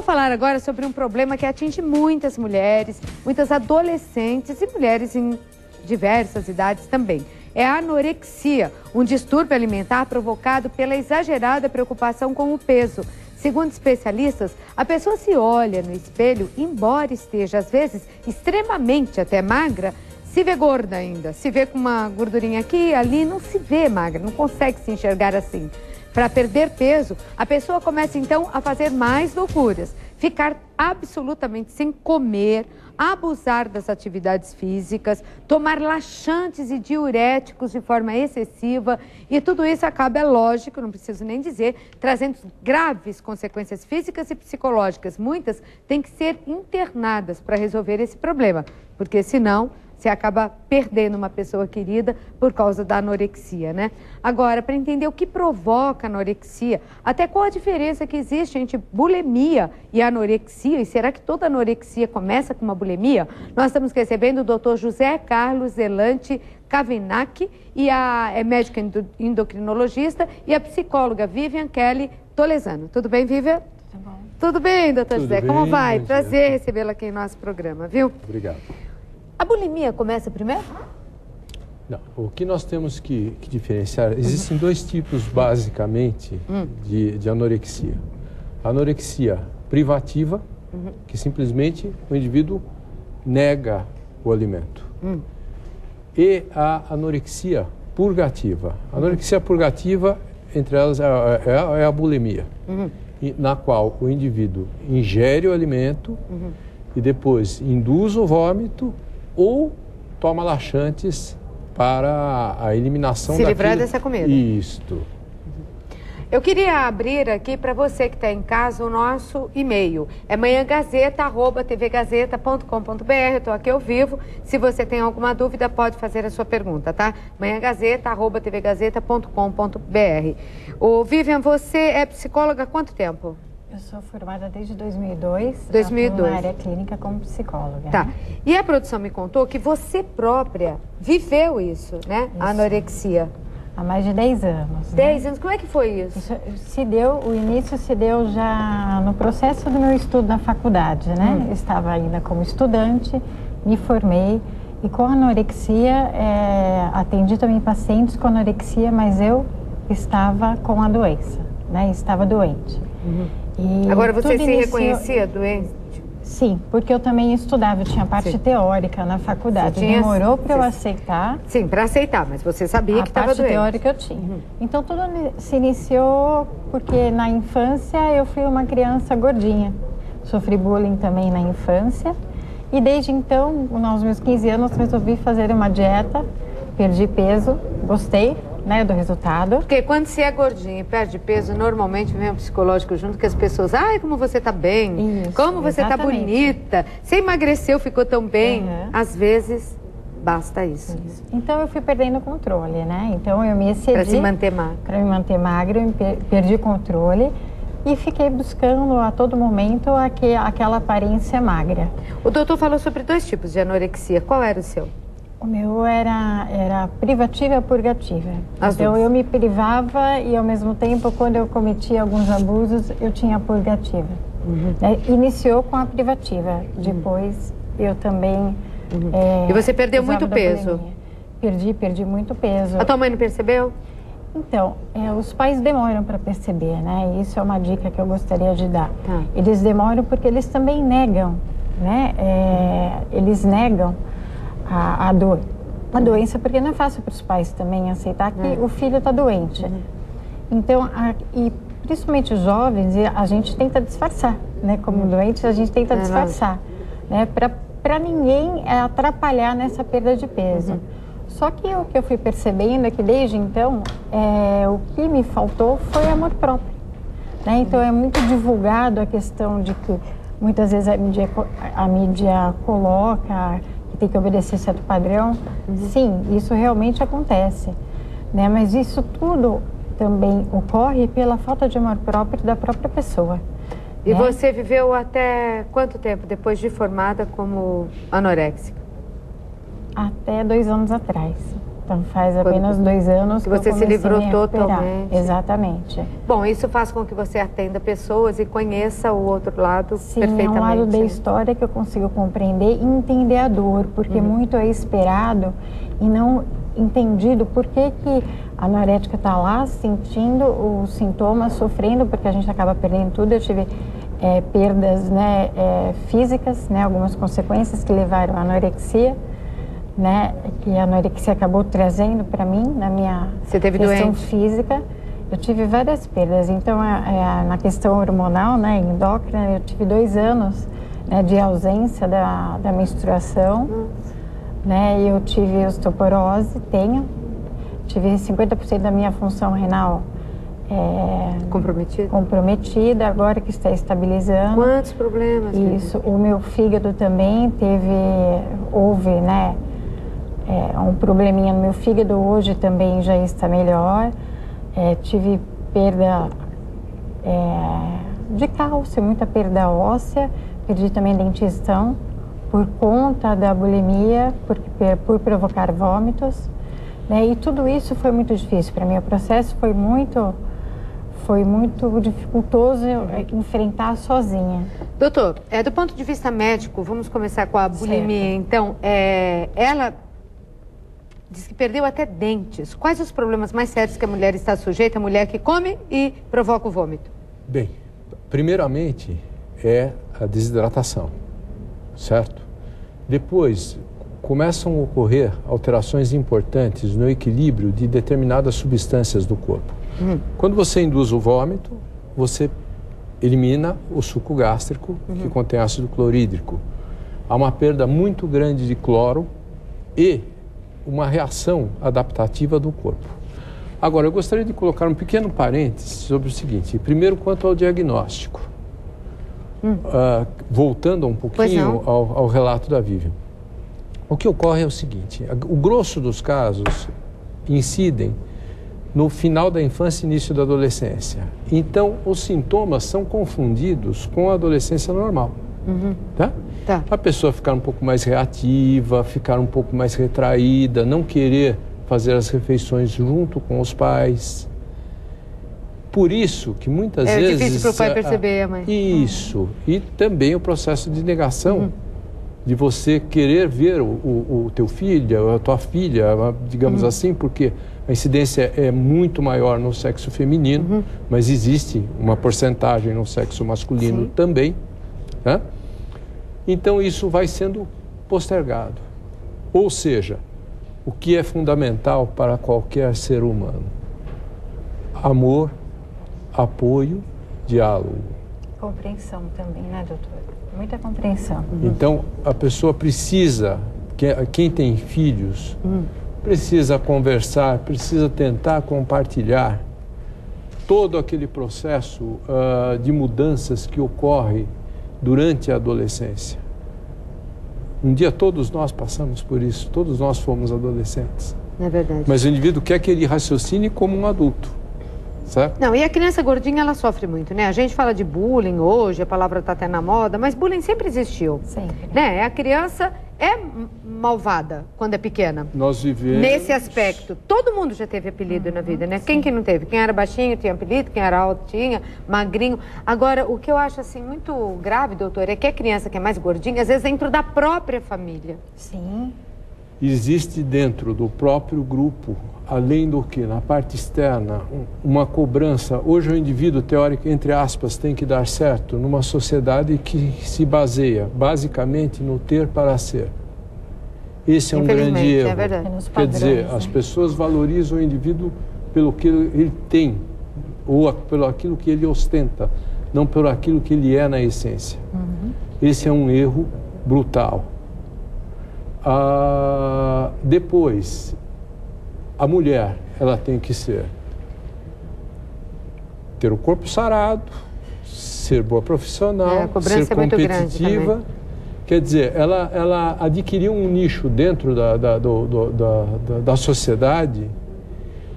vou falar agora sobre um problema que atinge muitas mulheres, muitas adolescentes e mulheres em diversas idades também. É a anorexia, um distúrbio alimentar provocado pela exagerada preocupação com o peso. Segundo especialistas, a pessoa se olha no espelho, embora esteja às vezes extremamente até magra, se vê gorda ainda, se vê com uma gordurinha aqui e ali, não se vê magra, não consegue se enxergar assim. Para perder peso, a pessoa começa então a fazer mais loucuras, ficar absolutamente sem comer, abusar das atividades físicas, tomar laxantes e diuréticos de forma excessiva, e tudo isso acaba, é lógico, não preciso nem dizer, trazendo graves consequências físicas e psicológicas. Muitas têm que ser internadas para resolver esse problema, porque senão você acaba perdendo uma pessoa querida por causa da anorexia, né? Agora, para entender o que provoca a anorexia, até qual a diferença que existe entre bulimia e anorexia, e será que toda anorexia começa com uma bulimia? Nós estamos recebendo o Dr. José Carlos Zelante Cavinac, e é médico endocrinologista, e a psicóloga Vivian Kelly Tolesano. Tudo bem, Vivian? Tudo bom. Tudo bem, doutor José? Bem, como vai? Prazer recebê-la aqui em nosso programa, viu? Obrigado. A bulimia começa primeiro? Não, o que nós temos que diferenciar, existem dois tipos basicamente de anorexia. A anorexia privativa, que simplesmente o indivíduo nega o alimento. E a anorexia purgativa. A anorexia purgativa, entre elas, é a bulimia, na qual o indivíduo ingere o alimento e depois induz o vômito ou toma laxantes para a eliminação daquilo. Se livrar dessa comida. Isto. Eu queria abrir aqui para você que está em casa o nosso e-mail. É manhãgazeta@tvgazeta.com.br. Eu estou aqui ao vivo. Se você tem alguma dúvida, pode fazer a sua pergunta, tá? manhãgazeta@tvgazeta.com.br. Ô, Vivian, você é psicóloga há quanto tempo? Eu sou formada desde 2002. 2002. Na área clínica como psicóloga. Tá. Né? E a produção me contou que você própria viveu isso, né? Isso. A anorexia. Há mais de 10 anos. 10 anos? Como é que foi isso? O início se deu já no processo do meu estudo na faculdade, né? Eu estava ainda como estudante, me formei e com anorexia, atendi também pacientes com anorexia, mas eu estava com a doença, né? Estava doente. E agora você se reconhecia doente? Sim, porque eu também estudava, eu tinha parte teórica na faculdade. Demorou para eu aceitar. Sim, para aceitar, mas você sabia que estava doente. A parte teórica eu tinha. Então tudo se iniciou porque na infância eu fui uma criança gordinha. Sofri bullying também na infância. E desde então, aos meus 15 anos, resolvi fazer uma dieta, perdi peso, gostei, né, do resultado. Porque quando você é gordinho e perde peso, normalmente vem um psicológico junto que as pessoas, ai, como você tá bem, isso, como você tá bonita, você emagreceu, ficou tão bem. Às vezes, basta isso. Então eu fui perdendo o controle, né? Então eu me excedi. Para se manter magra. Para me manter magra, eu perdi o controle e fiquei buscando a todo momento aquela aparência magra. O doutor falou sobre 2 tipos de anorexia. Qual era o seu? O meu era privativa e purgativa. Então eu me privava e ao mesmo tempo, quando eu cometia alguns abusos, eu tinha a purgativa. Iniciou com a privativa, depois eu também... e você perdeu muito peso? Perdi muito peso. A tua mãe não percebeu? Então, os pais demoram para perceber, né? Isso é uma dica que eu gostaria de dar. Eles demoram porque eles também negam, né? Eles negam a dor, a doença, porque não é fácil para os pais também aceitar que o filho está doente. Então, e principalmente os jovens, a gente tenta disfarçar, né? Como doente, a gente tenta disfarçar, né? Para ninguém atrapalhar nessa perda de peso. Só que o que eu fui percebendo é que desde então, o que me faltou foi amor próprio, né? Então é muito divulgado a questão de que muitas vezes a mídia coloca que tem que obedecer certo padrão. Sim, isso realmente acontece, né? Mas isso tudo também ocorre pela falta de amor próprio da própria pessoa. E você viveu até quanto tempo depois de formada como anoréxica? Até 2 anos atrás. Então faz apenas 2 anos que você se livrou totalmente. Exatamente. Bom, isso faz com que você atenda pessoas e conheça o outro lado perfeitamente. Sim, é um lado da história que eu consigo compreender e entender a dor, porque muito é esperado e não entendido por que a anorética está lá sentindo os sintomas, sofrendo, porque a gente acaba perdendo tudo. Eu tive perdas, né, físicas, né, algumas consequências que levaram à anorexia, né, que a anorexia acabou trazendo para mim, na minha questão física. Eu tive várias perdas, então na questão hormonal, né, endócrina, eu tive 2 anos, né, de ausência da menstruação, né, e eu tive osteoporose, tive 50% da minha função renal comprometida, agora que está estabilizando. Quantos problemas? Isso, o meu fígado também houve, né, um probleminha no meu fígado, hoje também já está melhor. Tive perda de cálcio, muita perda óssea, perdi também dentição por conta da bulimia, por provocar vômitos, né? E tudo isso foi muito difícil para mim. O processo foi muito dificultoso enfrentar sozinha. Doutor, do ponto de vista médico, vamos começar com a bulimia. Então, ela diz que perdeu até dentes. Quais os problemas mais sérios que a mulher está sujeita, a mulher que come e provoca o vômito? Bem, primeiramente é a desidratação, certo? Depois começam a ocorrer alterações importantes no equilíbrio de determinadas substâncias do corpo. Quando você induz o vômito, você elimina o suco gástrico, que contém ácido clorídrico. Há uma perda muito grande de cloro e uma reação adaptativa do corpo. Agora, eu gostaria de colocar um pequeno parênteses sobre o seguinte. Primeiro, quanto ao diagnóstico. Voltando um pouquinho ao relato da Vivian. O que ocorre é o seguinte, o grosso dos casos incidem no final da infância e início da adolescência. Então, os sintomas são confundidos com a adolescência normal. Tá? A pessoa ficar um pouco mais reativa, ficar um pouco mais retraída, não querer fazer as refeições junto com os pais. Por isso que muitas vezes... É difícil para o pai perceber, mãe. Isso. E também o processo de negação, de você querer ver o teu filho, a tua filha, digamos assim, porque a incidência é muito maior no sexo feminino, mas existe uma porcentagem no sexo masculino também. Né? Então isso vai sendo postergado. Ou seja, o que é fundamental para qualquer ser humano? Amor, apoio, diálogo. Compreensão também, né, doutor? Muita compreensão. Então a pessoa precisa, quem tem filhos, precisa conversar, precisa tentar compartilhar todo aquele processo de mudanças que ocorre durante a adolescência. Um dia todos nós passamos por isso, todos nós fomos adolescentes. É verdade. Mas o indivíduo quer que ele raciocine como um adulto, certo? Não, e a criança gordinha, ela sofre muito, né? A gente fala de bullying hoje, a palavra está até na moda, mas bullying sempre existiu. Sempre. Né? A criança é malvada quando é pequena. Nós vivemos... Nesse aspecto. Todo mundo já teve apelido na vida, né? Quem que não teve? Quem era baixinho tinha apelido, quem era alto tinha, magrinho. Agora, o que eu acho, assim, muito grave, doutor, é que a criança que é mais gordinha, às vezes, dentro da própria família. Sim. Existe dentro do próprio grupo, além do que, na parte externa, uma cobrança. Hoje o indivíduo, teórico, entre aspas, tem que dar certo numa sociedade que se baseia, basicamente, no ter para ser. Esse é um grande erro. É verdade. Quer dizer, as pessoas valorizam o indivíduo pelo que ele tem, ou pelo aquilo que ele ostenta, não pelo aquilo que ele é na essência. Esse é um erro brutal. Depois, a mulher, ela tem que ter o corpo sarado, ser boa profissional, ser competitiva. Quer dizer, ela adquiriu um nicho dentro da sociedade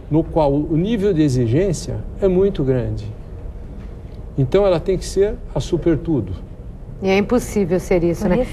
no qual o nível de exigência é muito grande. Então ela tem que ser a super tudo. E é impossível ser isso, né?